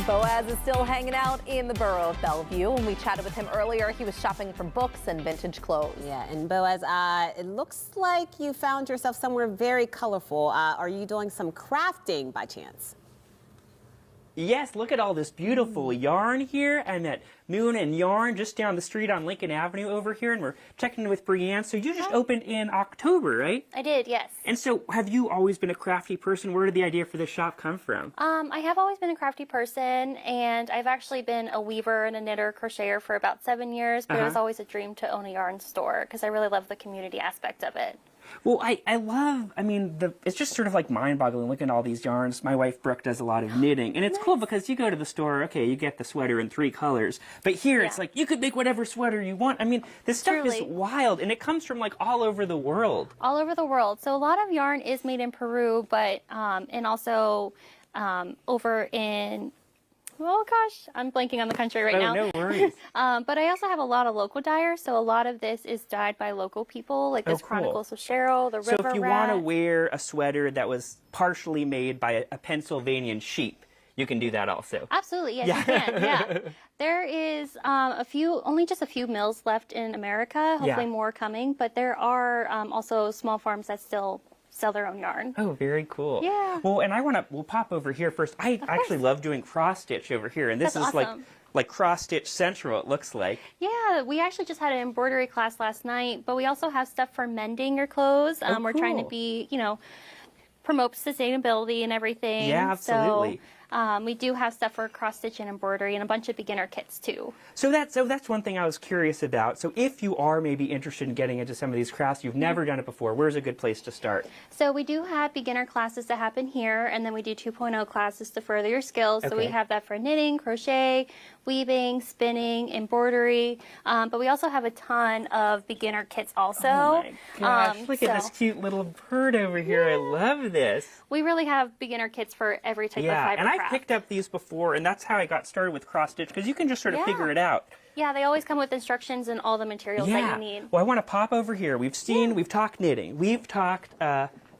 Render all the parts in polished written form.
Boaz is still hanging out in the borough of Bellevue. When we chatted with him earlier, he was shopping for books and vintage clothes. Yeah, and Boaz, it looks like you found yourself somewhere very colorful. Are you doing some crafting by chance? Yes, look at all this beautiful yarn here, and that Moon and Yarn just down the street on Lincoln Avenue over here, and we're checking in with Brianne. So you just opened in October, right? I did, yes. And so have you always been a crafty person? Where did the idea for the shop come from? I have always been a crafty person, and I've actually been a weaver and a knitter, crocheter for about 7 years, but it was always a dream to own a yarn store because I really love the community aspect of it. Well, I love, it's just sort of like mind-boggling looking at all these yarns. My wife, Brooke, does a lot of knitting, and it's cool because you go to the store, okay, you get the sweater in 3 colors, but here it's like you could make whatever sweater you want. I mean, this stuff is wild, and it comes from like all over the world. All over the world. So a lot of yarn is made in Peru, but, and also over in... Oh gosh, I'm blanking on the country right now. No worries. But I also have a lot of local dyers, so a lot of this is dyed by local people, like this Chronicles of Cheryl, the River Rat. So if you want to wear a sweater that was partially made by a Pennsylvanian sheep, you can do that also. Absolutely, yes, you can. Yeah, there is only just a few mills left in America. Hopefully more coming, but there are also small farms that still sell their own yarn. Oh, very cool. Yeah. Well, and we'll pop over here first. I actually love doing cross stitch over here, and this is like cross stitch central, it looks like. Yeah, we actually just had an embroidery class last night, but we also have stuff for mending your clothes. We're trying to be, promote sustainability and everything. Yeah, absolutely. So we do have stuff for cross stitch and embroidery and a bunch of beginner kits too. So that's one thing I was curious about. So if you are maybe interested in getting into some of these crafts, you've never done it before, where's a good place to start? So we do have beginner classes that happen here, and then we do 2.0 classes to further your skills. So we have that for knitting, crochet, weaving, spinning, embroidery, but we also have a ton of beginner kits also. Oh my gosh, look at this cute little bird over here. I love this. We really have beginner kits for every type of fiber and craft. I picked up these before, and that's how I got started with cross stitch, because you can just sort of figure it out. Yeah, they always come with instructions and all the materials that you need. Well, I want to pop over here. We've talked knitting, we've talked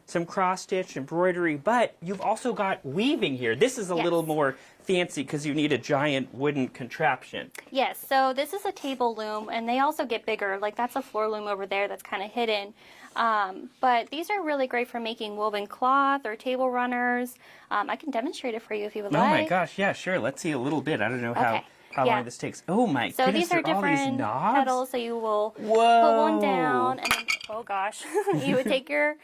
some cross stitch, embroidery, but you've also got weaving here. This is a little more fancy because you need a giant wooden contraption. Yes, so this is a table loom, and they also get bigger. Like that's a floor loom over there that's kind of hidden. But these are really great for making woven cloth or table runners. I can demonstrate it for you if you would like. Oh my gosh, yeah, sure. Let's see a little bit. I don't know how long this takes. Oh my goodness, so these are different petals, so you will put one down, and then, oh gosh, you would take your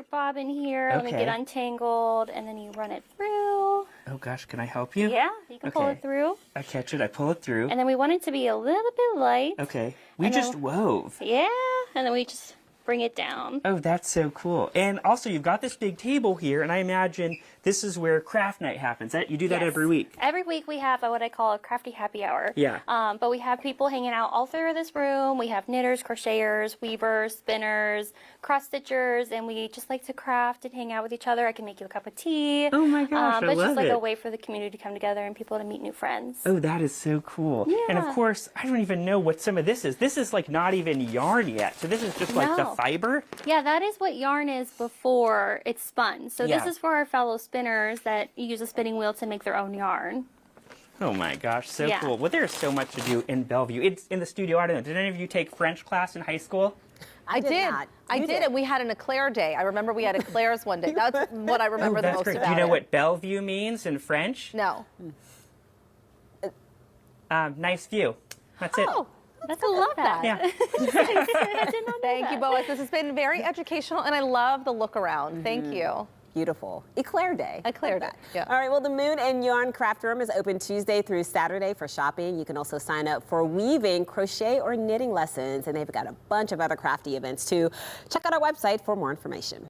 bobbin here, let me get untangled, and then you run it through. Oh gosh, can I help you? Yeah, you can pull it through. I catch it, I pull it through. And then we want it to be a little bit light. Okay, we just wove. Yeah, and then we just bring it down. Oh, that's so cool. And also, you've got this big table here, and I imagine this is where craft night happens. You do that every week? Every week we have what I call a crafty happy hour. Yeah. But we have people hanging out all through this room. We have knitters, crocheters, weavers, spinners, cross stitchers, and we just like to craft and hang out with each other. I can make you a cup of tea. Oh my gosh, but it's just like a way for the community to come together and people to meet new friends. Oh, that is so cool. Yeah. And of course, I don't even know what some of this is. This is like not even yarn yet. So this is just like the fiber? Yeah, that is what yarn is before it's spun. So this is for our fellow spinners that use a spinning wheel to make their own yarn. Oh my gosh, so cool. Well, there's so much to do in Bellevue. It's in the studio. I don't know. Did any of you take French class in high school? I did. I did, and we had an eclair day. I remember we had eclairs one day. That's what I remember the most about it. Do you know what Bellevue means in French? No. Nice view. That's it. That's I love that. Yeah. I did not know Thank you, Boaz. This has been very educational, and I love the look around. Thank you. Beautiful. Eclair Day. Eclair Day. Yeah. All right, well, the Moon and Yarn Craft Room is open Tuesday through Saturday for shopping. You can also sign up for weaving, crochet, or knitting lessons, and they've got a bunch of other crafty events, too. Check out our website for more information.